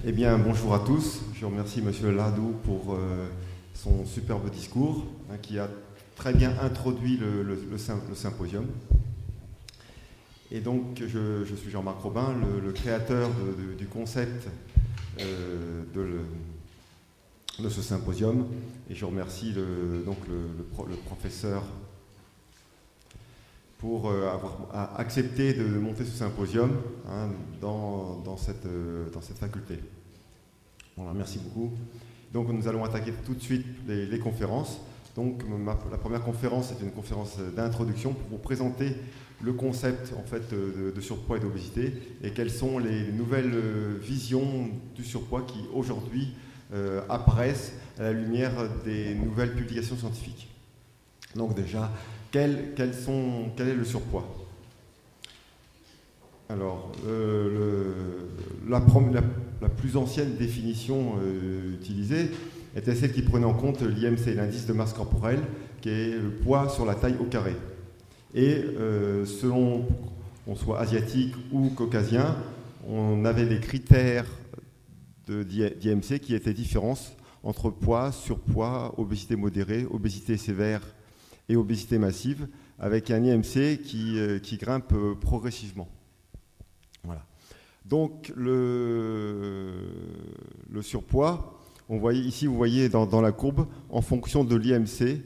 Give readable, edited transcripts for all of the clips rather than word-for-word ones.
Eh bien, bonjour à tous. Je remercie Monsieur Ladou pour son superbe discours qui a très bien introduit le symposium. Et donc, je suis Jean-Marc Robin, le créateur du concept de ce symposium. Et je remercie le professeur pour avoir accepté de monter ce symposium dans cette faculté. Voilà, merci beaucoup. Donc nous allons attaquer tout de suite les conférences. Donc la première conférence est une conférence d'introduction pour vous présenter le concept en fait, de surpoids et d'obésité et quelles sont les nouvelles visions du surpoids qui aujourd'hui apparaissent à la lumière des nouvelles publications scientifiques. Donc déjà, quel est le surpoids? Alors, la plus ancienne définition utilisée était celle qui prenait en compte l'IMC, l'indice de masse corporelle, qui est le poids sur la taille au carré. Et selon qu'on soit asiatique ou caucasien, on avait des critères d'IMC qui étaient différents entre poids, surpoids, obésité modérée, obésité sévère et obésité massive, avec un IMC qui grimpe progressivement. Voilà. Donc le surpoids, ici vous voyez dans la courbe, en fonction de l'IMC,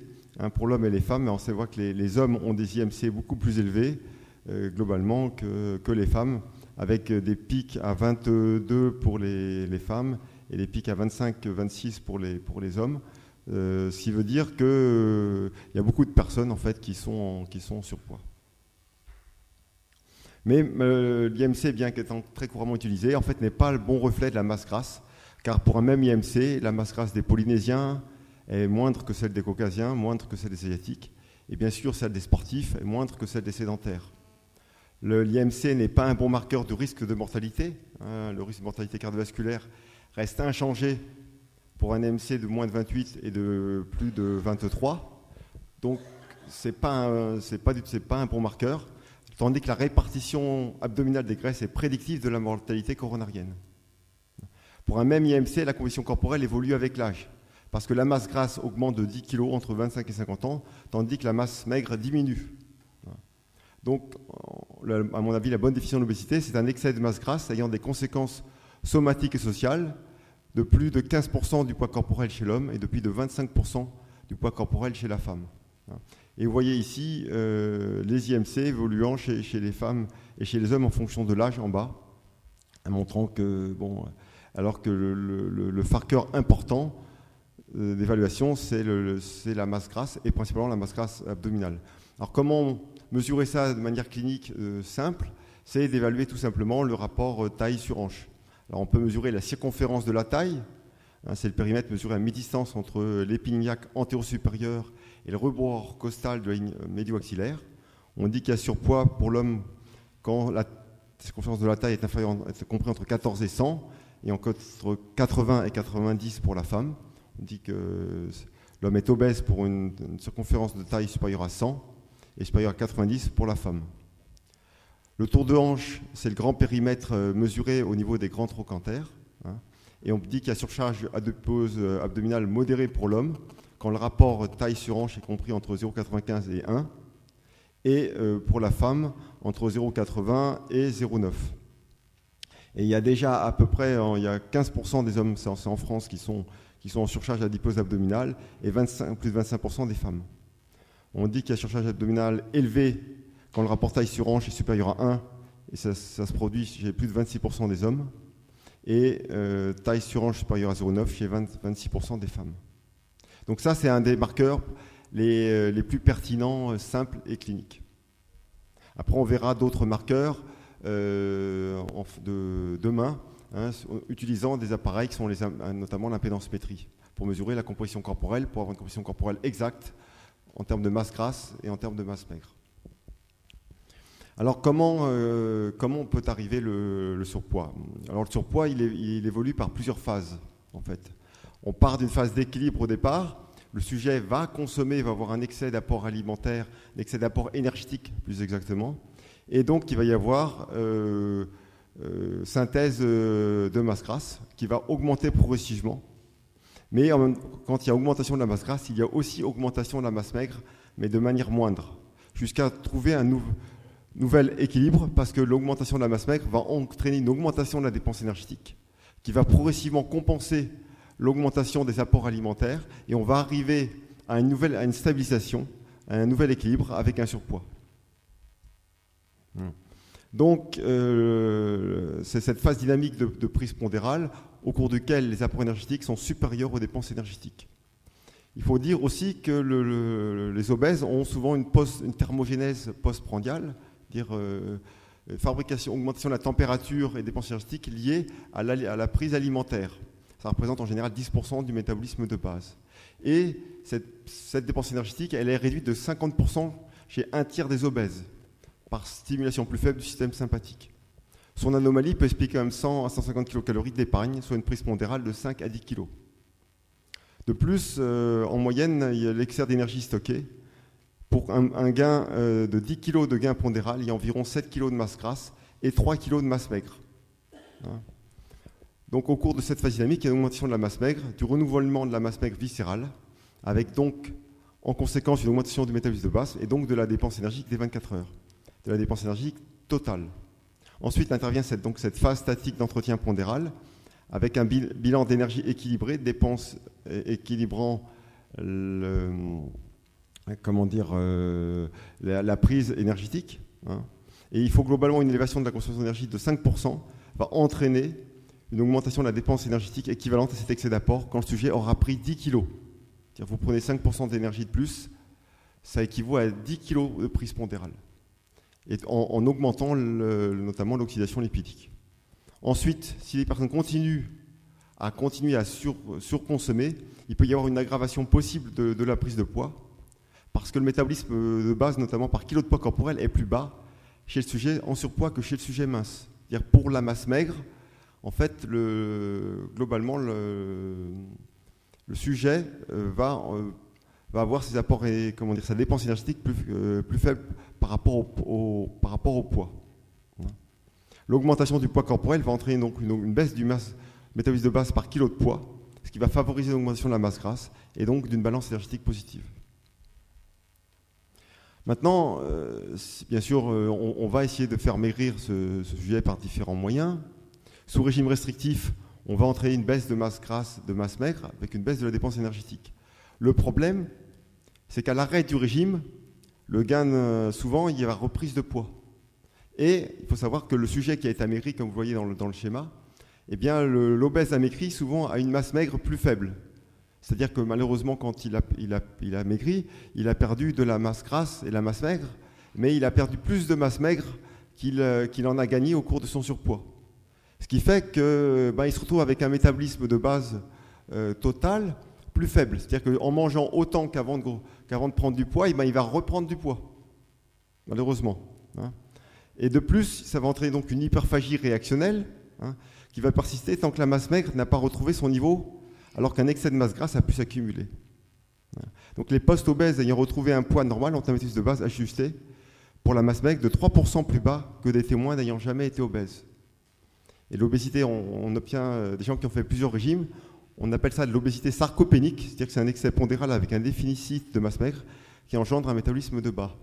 pour l'homme et les femmes, on voit que les hommes ont des IMC beaucoup plus élevés globalement que les femmes, avec des pics à 22 pour les femmes et des pics à 25-26 pour les hommes. Ce qui veut dire qu'il y a beaucoup de personnes en fait, qui sont en surpoids. Mais l'IMC, bien qu'étant très couramment utilisé, en fait, n'est pas le bon reflet de la masse grasse, car pour un même IMC, la masse grasse des Polynésiens est moindre que celle des Caucasiens, moindre que celle des Asiatiques, et bien sûr, celle des sportifs est moindre que celle des sédentaires. L'IMC n'est pas un bon marqueur du risque de mortalité. Le risque de mortalité cardiovasculaire reste inchangé pour un IMC de moins de 28 et de plus de 23. Donc, ce n'est pas un bon marqueur. Tandis que la répartition abdominale des graisses est prédictive de la mortalité coronarienne. Pour un même IMC, la composition corporelle évolue avec l'âge, parce que la masse grasse augmente de 10 kg entre 25 et 50 ans, tandis que la masse maigre diminue. Donc, à mon avis, la bonne définition de l'obésité, c'est un excès de masse grasse ayant des conséquences somatiques et sociales de plus de 15% du poids corporel chez l'homme et de plus de 25% du poids corporel chez la femme. Et vous voyez ici les IMC évoluant chez les femmes et chez les hommes en fonction de l'âge en bas, montrant que, alors que le marqueur important d'évaluation, c'est la masse grasse et principalement la masse grasse abdominale. Alors comment mesurer ça de manière clinique simple? C'est d'évaluer tout simplement le rapport taille sur hanche. Alors on peut mesurer la circonférence de la taille, c'est le périmètre mesuré à mi-distance entre l'épignac antéro-supérieur et le rebord costal de la ligne médio-axillaire. On dit qu'il y a surpoids pour l'homme quand la circonférence de la taille est comprise entre 14 et 100, et entre 80 et 90 pour la femme. On dit que l'homme est obèse pour une circonférence de taille supérieure à 100 et supérieure à 90 pour la femme. Le tour de hanche, c'est le grand périmètre mesuré au niveau des grands trochantères. Et on dit qu'il y a surcharge adipose abdominale modérée pour l'homme, quand le rapport taille sur hanche est compris entre 0,95 et 1, et pour la femme, entre 0,80 et 0,9. Et il y a déjà à peu près, il y a 15% des hommes, c'est en France, qui sont en surcharge adipose abdominale, et plus de 25% des femmes. On dit qu'il y a surcharge abdominale élevée quand le rapport taille sur hanche est supérieur à 1, et ça se produit chez plus de 26% des hommes, et taille sur hanche supérieure à 0,9 chez 26% des femmes. Donc ça, c'est un des marqueurs les plus pertinents, simples et cliniques. Après, on verra d'autres marqueurs demain, utilisant des appareils qui sont notamment l'impédance-métrie, pour mesurer la composition corporelle, pour avoir une composition corporelle exacte en termes de masse grasse et en termes de masse maigre. Alors comment on peut arriver le surpoids? Alors le surpoids, il évolue par plusieurs phases, en fait. On part d'une phase d'équilibre au départ. Le sujet va consommer, va avoir un excès d'apport alimentaire, un excès d'apport énergétique plus exactement. Et donc il va y avoir synthèse de masse grasse qui va augmenter progressivement. Mais quand il y a augmentation de la masse grasse, il y a aussi augmentation de la masse maigre, mais de manière moindre, jusqu'à trouver un nouvel équilibre, parce que l'augmentation de la masse maigre va entraîner une augmentation de la dépense énergétique, qui va progressivement compenser l'augmentation des apports alimentaires, et on va arriver à une stabilisation, à un nouvel équilibre avec un surpoids. Donc, c'est cette phase dynamique de prise pondérale au cours duquel les apports énergétiques sont supérieurs aux dépenses énergétiques. Il faut dire aussi que les obèses ont souvent une thermogénèse postprandiale, c'est-à-dire augmentation de la température et dépenses énergétiques liées à la prise alimentaire. Ça représente en général 10% du métabolisme de base. Et cette dépense énergétique, elle est réduite de 50% chez un tiers des obèses, par stimulation plus faible du système sympathique. Son anomalie peut expliquer même 100 à 150 kcal d'épargne, soit une prise pondérale de 5 à 10 kg. De plus, en moyenne, il y a l'excès d'énergie stockée. Pour un gain de 10 kg de gain pondéral, il y a environ 7 kg de masse grasse et 3 kg de masse maigre. Donc au cours de cette phase dynamique, il y a une augmentation de la masse maigre, du renouvellement de la masse maigre viscérale, avec donc en conséquence une augmentation du métabolisme de base et donc de la dépense énergique des 24 heures, de la dépense énergique totale. Ensuite intervient cette phase statique d'entretien pondéral avec un bilan d'énergie équilibré, dépenses équilibrant la prise énergétique. Et il faut globalement une élévation de la consommation d'énergie de 5% va entraîner une augmentation de la dépense énergétique équivalente à cet excès d'apport quand le sujet aura pris 10 kg. C'est-à-dire vous prenez 5% d'énergie de plus, ça équivaut à 10 kg de prise pondérale, et en augmentant notamment l'oxydation lipidique. Ensuite, si les personnes continuent à surconsommer, il peut y avoir une aggravation possible de la prise de poids, parce que le métabolisme de base, notamment par kilo de poids corporel, est plus bas chez le sujet en surpoids que chez le sujet mince. C'est-à-dire pour la masse maigre, en fait, globalement, le sujet va avoir ses apports et sa dépense énergétique plus faible par rapport au poids. L'augmentation du poids corporel va entraîner donc une baisse du métabolisme de base par kilo de poids, ce qui va favoriser l'augmentation de la masse grasse et donc d'une balance énergétique positive. Maintenant, bien sûr, on va essayer de faire maigrir ce sujet par différents moyens. Sous régime restrictif, on va entraîner une baisse de masse grasse, de masse maigre, avec une baisse de la dépense énergétique. Le problème, c'est qu'à l'arrêt du régime, le gain, souvent, il y a reprise de poids. Et il faut savoir que le sujet qui a été amaigri, comme vous voyez dans le schéma, eh bien, l'obèse amaigri, souvent, a une masse maigre plus faible. C'est-à-dire que malheureusement, quand il a maigri, il a perdu de la masse grasse et la masse maigre, mais il a perdu plus de masse maigre qu'il en a gagné au cours de son surpoids. Ce qui fait qu'il se retrouve avec un métabolisme de base total plus faible. C'est-à-dire qu'en mangeant autant qu'avant de prendre du poids, il va reprendre du poids, malheureusement. Et de plus, ça va entraîner donc une hyperphagie réactionnelle qui va persister tant que la masse maigre n'a pas retrouvé son niveau, alors qu'un excès de masse grasse a pu s'accumuler. Donc les post-obèses ayant retrouvé un poids normal ont un métabolisme de base ajusté pour la masse maigre de 3% plus bas que des témoins n'ayant jamais été obèses. Et l'obésité, on obtient des gens qui ont fait plusieurs régimes, on appelle ça de l'obésité sarcopénique, c'est-à-dire que c'est un excès pondéral avec un déficit de masse maigre qui engendre un métabolisme de bas.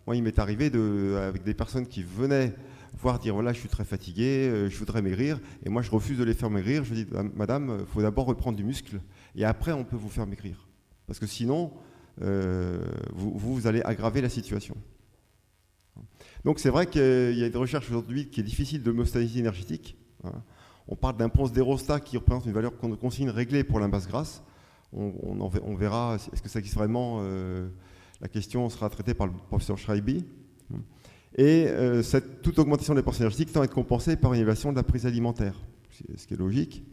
Moi, il m'est arrivé avec des personnes qui venaient voir dire voilà, je suis très fatigué, je voudrais maigrir, et moi je refuse de les faire maigrir. Je dis madame, il faut d'abord reprendre du muscle, et après on peut vous faire maigrir. Parce que sinon, vous allez aggraver la situation. Donc c'est vrai qu'il y a des recherches aujourd'hui qui est difficile de l'homéostasie énergétique. On parle d'un ponce d'Aérostat qui représente une valeur consigne réglée pour la masse grasse. On verra, est-ce que ça existe vraiment. La question sera traitée par le professeur Schreiby. Et toute augmentation des dépenses énergétiques tend à être compensée par une élévation de la prise alimentaire, ce qui est logique.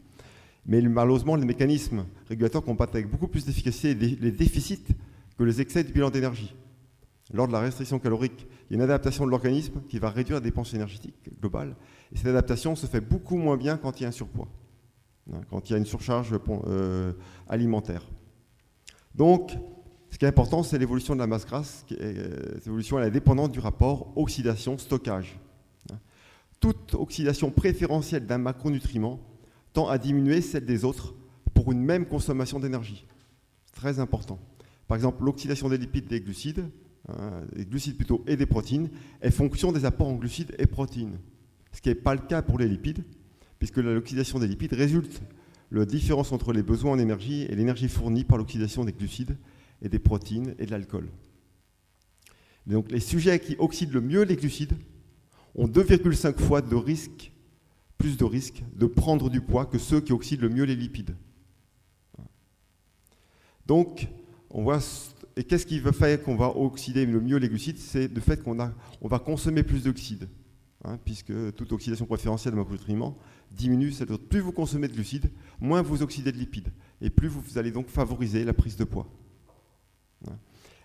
Mais malheureusement, les mécanismes régulateurs combattent avec beaucoup plus d'efficacité les déficits que les excès du bilan d'énergie. Lors de la restriction calorique, il y a une adaptation de l'organisme qui va réduire la dépense énergétique globale. Et cette adaptation se fait beaucoup moins bien quand il y a un surpoids, quand il y a une surcharge alimentaire. Donc, ce qui est important, c'est l'évolution de la masse grasse. Cette évolution elle est dépendante du rapport oxydation-stockage. toute oxydation préférentielle d'un macronutriment tend à diminuer celle des autres pour une même consommation d'énergie. C'est très important. Par exemple, l'oxydation des lipides et des glucides, des glucides plutôt et des protéines, est fonction des apports en glucides et protéines. Ce qui n'est pas le cas pour les lipides, puisque l'oxydation des lipides résulte de la différence entre les besoins en énergie et l'énergie fournie par l'oxydation des glucides et des protéines et de l'alcool. Donc les sujets qui oxydent le mieux les glucides ont 2,5 fois plus de risque de prendre du poids que ceux qui oxydent le mieux les lipides. Donc, on voit, et qu'est-ce qui va faire qu'on va oxyder le mieux les glucides? C'est le fait qu'on va consommer plus d'oxydes, puisque toute oxydation préférentielle de macronutriments diminue. Plus vous consommez de glucides, moins vous oxydez de lipides, et plus vous allez donc favoriser la prise de poids.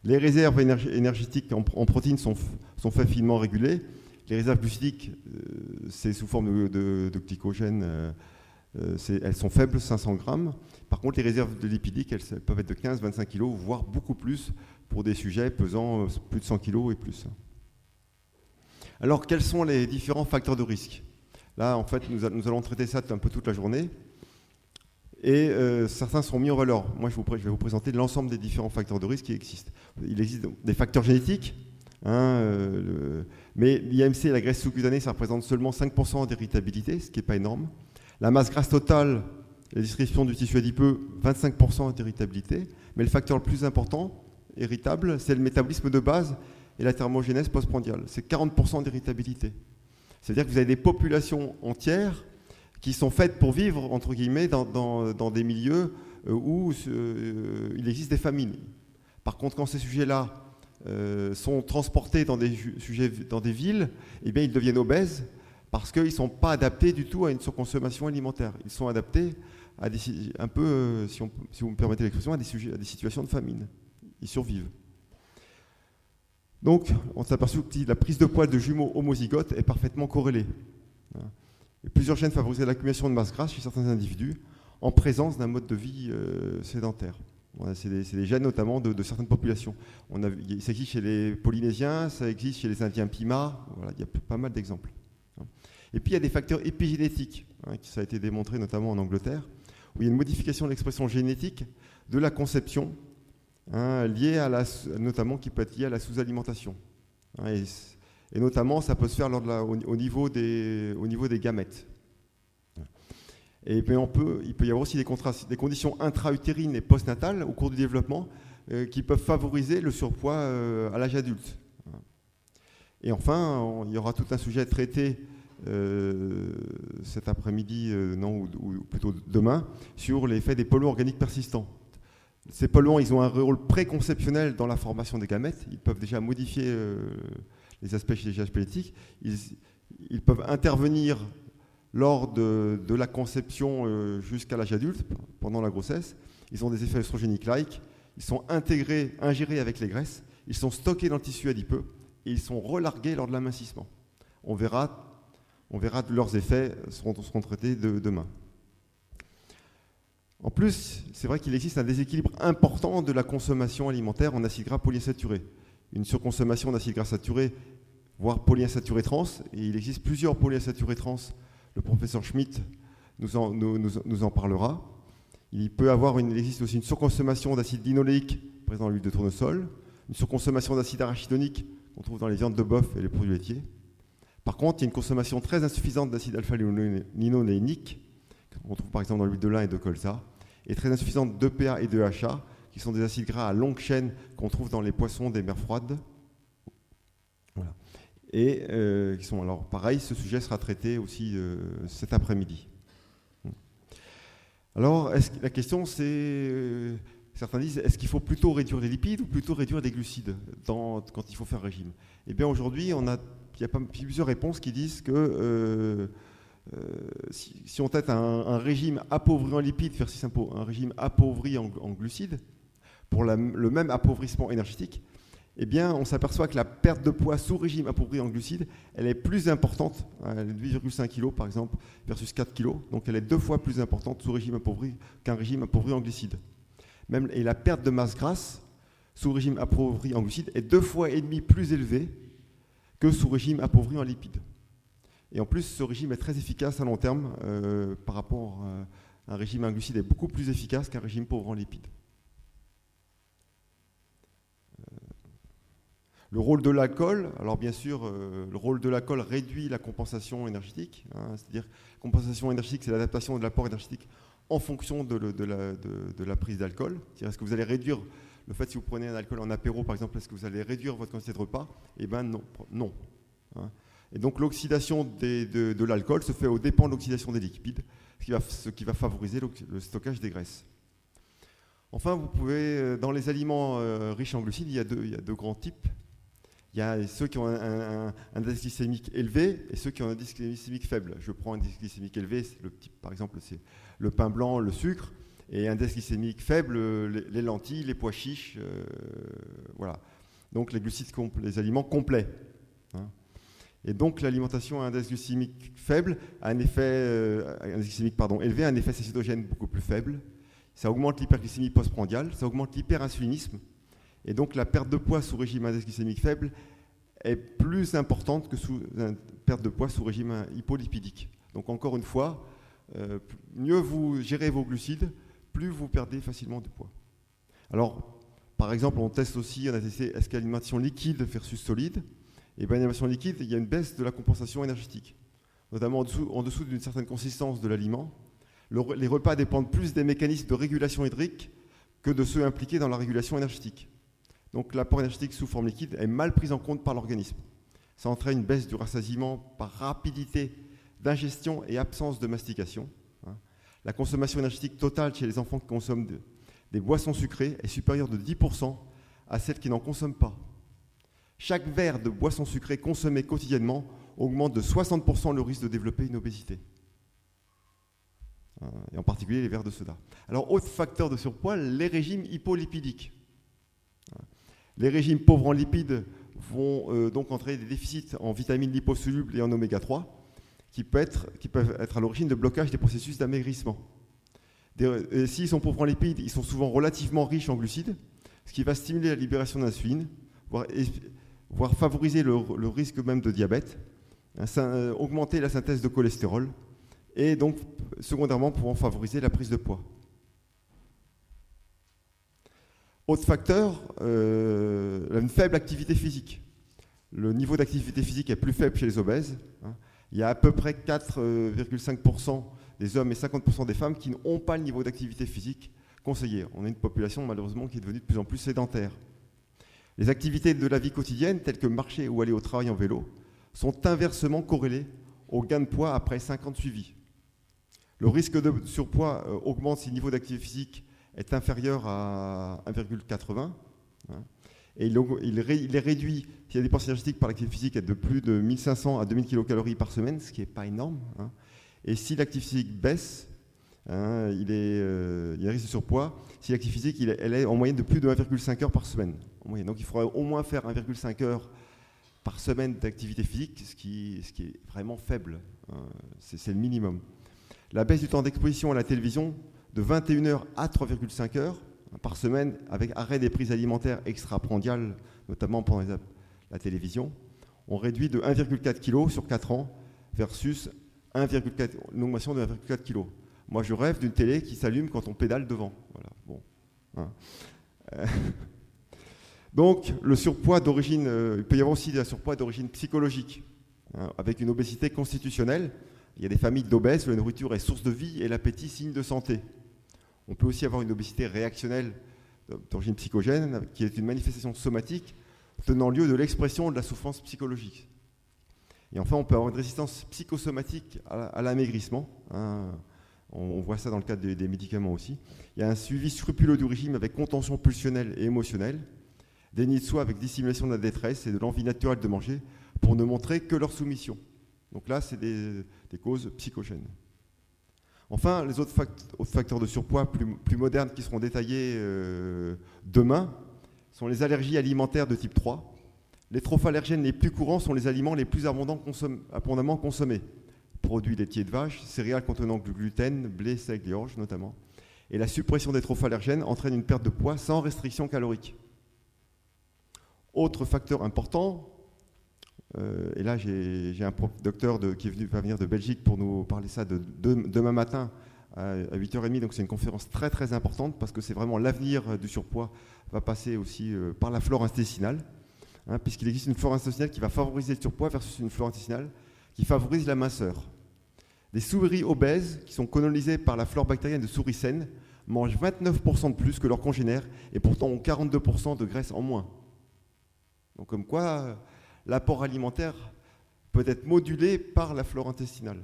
Les réserves énergétiques en protéines sont faites finement régulées. Les réserves glucidiques, c'est sous forme de glycogène, elles sont faibles, 500 grammes. Par contre, les réserves de lipidiques, elles peuvent être de 15-25 kg, voire beaucoup plus pour des sujets pesant plus de 100 kg et plus. Alors, quels sont les différents facteurs de risque? Là, en fait, nous allons traiter ça un peu toute la journée. Et certains sont mis en valeur. Moi, je vais vous présenter l'ensemble des différents facteurs de risque qui existent. Il existe des facteurs génétiques, mais l'IMC et la graisse sous-cutanée, ça représente seulement 5% d'irritabilité, ce qui n'est pas énorme. La masse grasse totale, la distribution du tissu adipeux, 25% d'irritabilité. Mais le facteur le plus important, irritable, c'est le métabolisme de base et la thermogénèse postprandiale. C'est 40% d'irritabilité. C'est-à-dire que vous avez des populations entières qui sont faites pour vivre, entre guillemets, dans des milieux où il existe des famines. Par contre, quand ces sujets-là sont transportés dans des villes, eh bien, ils deviennent obèses parce qu'ils ne sont pas adaptés du tout à une surconsommation alimentaire. Ils sont adaptés à un peu, si vous me permettez l'expression, à des situations de famine. Ils survivent. Donc, on s'est aperçu que la prise de poids de jumeaux homozygotes est parfaitement corrélée. Et plusieurs gènes favorisent l'accumulation de masse grasse chez certains individus en présence d'un mode de vie sédentaire. C'est des gènes notamment de certaines populations. Ça existe chez les Polynésiens, ça existe chez les Indiens Pima, voilà, il y a pas mal d'exemples. Et puis il y a des facteurs épigénétiques, ça a été démontré notamment en Angleterre, où il y a une modification de l'expression génétique de la conception, liée notamment qui peut être liée à la sous-alimentation. Et notamment, ça peut se faire au niveau des gamètes. Et puis il peut y avoir aussi des conditions intra-utérines et postnatales au cours du développement qui peuvent favoriser le surpoids à l'âge adulte. Et enfin, il y aura tout un sujet traité cet après-midi, ou plutôt demain, sur l'effet des polluants organiques persistants. Ces polluants, ils ont un rôle préconceptionnel dans la formation des gamètes. Ils peuvent déjà modifier les aspects génétiques. Ils peuvent intervenir lors de la conception jusqu'à l'âge adulte, pendant la grossesse. Ils ont des effets œstrogéniques-like. Ils sont ingérés avec les graisses. Ils sont stockés dans le tissu adipeux et ils sont relargués lors de l'amincissement. On verra leurs effets seront traités demain. En plus, c'est vrai qu'il existe un déséquilibre important de la consommation alimentaire en acides gras polyinsaturés. Une surconsommation d'acides gras saturés, voire polyinsaturés trans, et il existe plusieurs polyinsaturés trans. Le professeur Schmitt nous en parlera. Il existe aussi une surconsommation d'acide linoléique présent dans l'huile de tournesol, une surconsommation d'acide arachidonique qu'on trouve dans les viandes de bœuf et les produits laitiers. Par contre, il y a une consommation très insuffisante d'acide alpha-linolénique, qu'on trouve par exemple dans l'huile de lin et de colza, et très insuffisante d'EPA et de DHA, qui sont des acides gras à longue chaîne qu'on trouve dans les poissons des mers froides. Voilà. Et qui sont alors pareil, ce sujet sera traité aussi cet après-midi. Alors, la question c'est, certains disent, est-ce qu'il faut plutôt réduire les lipides ou plutôt réduire les glucides quand il faut faire régime? Eh bien aujourd'hui, il y a plusieurs réponses qui disent que si on tête un régime appauvri en lipides versus un régime appauvri en glucides, pour le même appauvrissement énergétique, eh bien, on s'aperçoit que la perte de poids sous régime appauvri en glucides, elle est plus importante, elle est de 8,5 kg par exemple, versus 4 kg, donc elle est 2 fois plus importante sous régime appauvri qu'un régime appauvri en glucides. Et la perte de masse grasse sous régime appauvri en glucides est 2,5 fois plus élevée que sous régime appauvri en lipides. Et en plus, ce régime est très efficace à long terme par rapport à un régime un glucide est beaucoup plus efficace qu'un régime pauvre en lipides. Le rôle de l'alcool, alors bien sûr, le rôle de l'alcool réduit la compensation énergétique. C'est-à-dire, compensation énergétique, c'est l'adaptation de l'apport énergétique en fonction de la prise d'alcool. C'est-à-dire, est-ce que vous allez réduire le fait, si vous prenez un alcool en apéro, par exemple, est-ce que vous allez réduire votre quantité de repas? Eh bien non. Et donc l'oxydation de l'alcool se fait aux dépens de l'oxydation des lipides, ce qui va favoriser le stockage des graisses. Enfin, vous pouvez, dans les aliments riches en glucides, il y a deux grands types. Il y a ceux qui ont un indice glycémique élevé et ceux qui ont un indice glycémique faible. Je prends un indice glycémique élevé, le type, par exemple, c'est le pain blanc, le sucre, et un indice glycémique faible, les lentilles, les pois chiches, voilà. Donc les glucides, les aliments complets. Et donc l'alimentation à indice glycémique faible a un effet, élevé, a un effet cétogène beaucoup plus faible. Ça augmente l'hyperglycémie postprandiale, ça augmente l'hyperinsulinisme. Et donc la perte de poids sous régime index glycémique faible est plus importante que sous une perte de poids sous régime hypolipidique. Donc encore une fois, mieux vous gérez vos glucides, plus vous perdez facilement de poids. Alors, par exemple, on a testé est-ce qu'alimentation liquide versus solide. Et bien, l'alimentation liquide, il y a une baisse de la compensation énergétique, notamment en dessous d'une certaine consistance de l'aliment. Les repas dépendent plus des mécanismes de régulation hydrique que de ceux impliqués dans la régulation énergétique. Donc l'apport énergétique sous forme liquide est mal pris en compte par l'organisme. Ça entraîne une baisse du rassasiement par rapidité d'ingestion et absence de mastication. La consommation énergétique totale chez les enfants qui consomment des boissons sucrées est supérieure de 10% à celles qui n'en consomment pas. Chaque verre de boisson sucrée consommé quotidiennement augmente de 60% le risque de développer une obésité. Et en particulier les verres de soda. Alors, autre facteur de surpoids, les régimes hypolipidiques. Les régimes pauvres en lipides vont donc entraîner des déficits en vitamines liposolubles et en oméga 3 qui peuvent être à l'origine de blocage des processus d'amaigrissement. S'ils sont pauvres en lipides, ils sont souvent relativement riches en glucides, ce qui va stimuler la libération d'insuline, voire favoriser le risque même de diabète, augmenter la synthèse de cholestérol et donc secondairement pouvant favoriser la prise de poids. Autre facteur, une faible activité physique. Le niveau d'activité physique est plus faible chez les obèses. Il y a à peu près 4,5% des hommes et 50% des femmes qui n'ont pas le niveau d'activité physique conseillé. On a une population malheureusement qui est devenue de plus en plus sédentaire. Les activités de la vie quotidienne, telles que marcher ou aller au travail en vélo, sont inversement corrélées au gain de poids après 5 ans de suivi. Le risque de surpoids augmente si le niveau d'activité physique est inférieur à 1,80. Et il est réduit si la dépense énergétique par l'activité physique est de plus de 1500 à 2000 kcal par semaine, ce qui n'est pas énorme. Et si l'activité physique baisse, il y a un risque de surpoids. Si l'activité physique elle est en moyenne de plus de 1,5 heures par semaine. Donc il faudra au moins faire 1,5 heures par semaine d'activité physique, ce qui est vraiment faible. C'est le minimum. La baisse du temps d'exposition à la télévision de 21 heures à 3,5 heures par semaine, avec arrêt des prises alimentaires extraprandiales, notamment pendant la télévision, on réduit de 1,4 kg sur 4 ans versus une augmentation de 1,4 kg. Moi, je rêve d'une télé qui s'allume quand on pédale devant. Voilà. Bon. Donc, le surpoids d'origine, il peut y avoir aussi un surpoids d'origine psychologique, avec une obésité constitutionnelle. Il y a des familles d'obèses où la nourriture est source de vie et l'appétit signe de santé. On peut aussi avoir une obésité réactionnelle d'origine psychogène, qui est une manifestation somatique tenant lieu de l'expression de la souffrance psychologique. Et enfin, on peut avoir une résistance psychosomatique à l'amaigrissement. On voit ça dans le cadre des médicaments aussi. Il y a un suivi scrupuleux du régime avec contention pulsionnelle et émotionnelle, déni de soi avec dissimulation de la détresse et de l'envie naturelle de manger pour ne montrer que leur soumission. Donc là, c'est des causes psychogènes. Enfin, les autres facteurs de surpoids plus modernes qui seront détaillés demain sont les allergies alimentaires de type 3. Les trophallergènes les plus courants sont les aliments les plus abondamment consommés. Produits laitiers de vache, céréales contenant du gluten, blé, seigle et orge notamment. Et la suppression des trophallergènes entraîne une perte de poids sans restriction calorique. Autre facteur important, Et là, j'ai un docteur qui va venir de Belgique pour nous parler ça demain matin à 8h30. Donc c'est une conférence très très importante parce que c'est vraiment l'avenir du surpoids va passer aussi par la flore intestinale, hein, puisqu'il existe une flore intestinale qui va favoriser le surpoids versus une flore intestinale qui favorise la minceur. Les souris obèses qui sont colonisées par la flore bactérienne de souris saines mangent 29% de plus que leurs congénères et pourtant ont 42% de graisse en moins. Donc comme quoi, l'apport alimentaire peut être modulé par la flore intestinale.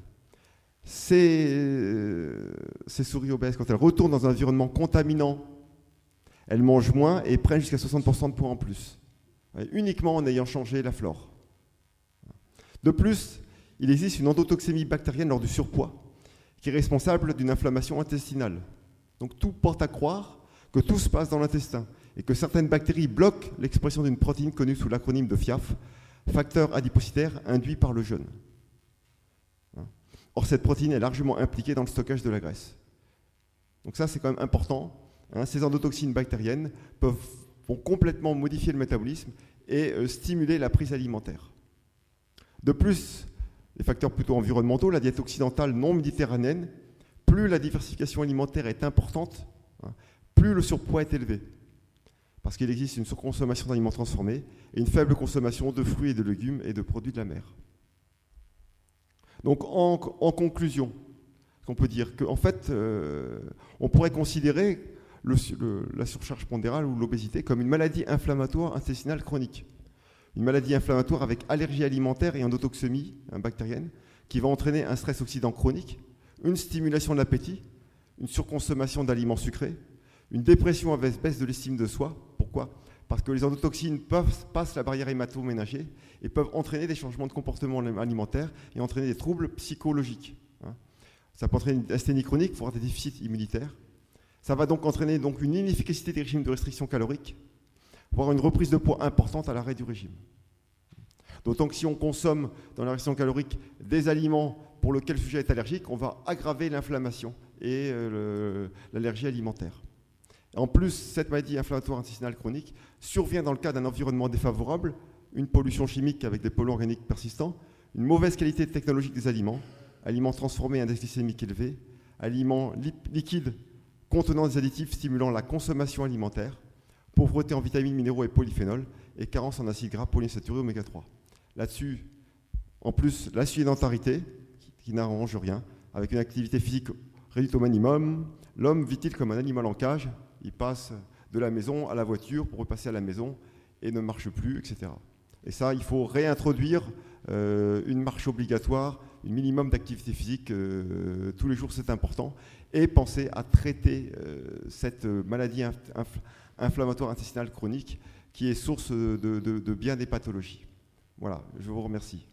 Ces souris obèses, quand elles retournent dans un environnement contaminant, elles mangent moins et prennent jusqu'à 60% de poids en plus, uniquement en ayant changé la flore. De plus, il existe une endotoxémie bactérienne lors du surpoids, qui est responsable d'une inflammation intestinale. Donc tout porte à croire que tout se passe dans l'intestin et que certaines bactéries bloquent l'expression d'une protéine connue sous l'acronyme de FIAF, facteur adipocytaire induit par le jeûne. Or, cette protéine est largement impliquée dans le stockage de la graisse. Donc ça, c'est quand même important. Ces endotoxines bactériennes vont complètement modifier le métabolisme et stimuler la prise alimentaire. De plus, les facteurs plutôt environnementaux, la diète occidentale non méditerranéenne, plus la diversification alimentaire est importante, plus le surpoids est élevé. Parce qu'il existe une surconsommation d'aliments transformés et une faible consommation de fruits et de légumes et de produits de la mer. Donc en conclusion, on peut dire qu'en fait, on pourrait considérer la surcharge pondérale ou l'obésité comme une maladie inflammatoire intestinale chronique. Une maladie inflammatoire avec allergie alimentaire et endotoxémie bactérienne qui va entraîner un stress oxydant chronique, une stimulation de l'appétit, une surconsommation d'aliments sucrés, une dépression avec baisse de l'estime de soi. Pourquoi ? Parce que les endotoxines passent la barrière hémato-ménagée et peuvent entraîner des changements de comportement alimentaire et entraîner des troubles psychologiques. Ça peut entraîner une asthénie chronique, voire des déficits immunitaires. Ça va donc entraîner une inefficacité des régimes de restriction calorique, voire une reprise de poids importante à l'arrêt du régime. D'autant que si on consomme dans la restriction calorique des aliments pour lesquels le sujet est allergique, on va aggraver l'inflammation et l'allergie alimentaire. En plus, cette maladie inflammatoire intestinale chronique survient dans le cas d'un environnement défavorable, une pollution chimique avec des polluants organiques persistants, une mauvaise qualité technologique des aliments, aliments transformés à index glycémique élevé, aliments liquides contenant des additifs stimulant la consommation alimentaire, pauvreté en vitamines, minéraux et polyphénols, et carence en acides gras polyinsaturés oméga 3. Là-dessus, en plus, la sédentarité, qui n'arrange rien, avec une activité physique réduite au minimum, l'homme vit-il comme un animal en cage, il passe de la maison à la voiture pour repasser à la maison et ne marche plus, etc. Et ça, il faut réintroduire une marche obligatoire, un minimum d'activité physique tous les jours, c'est important, et penser à traiter cette maladie inflammatoire intestinale chronique qui est source de bien des pathologies. Voilà, je vous remercie.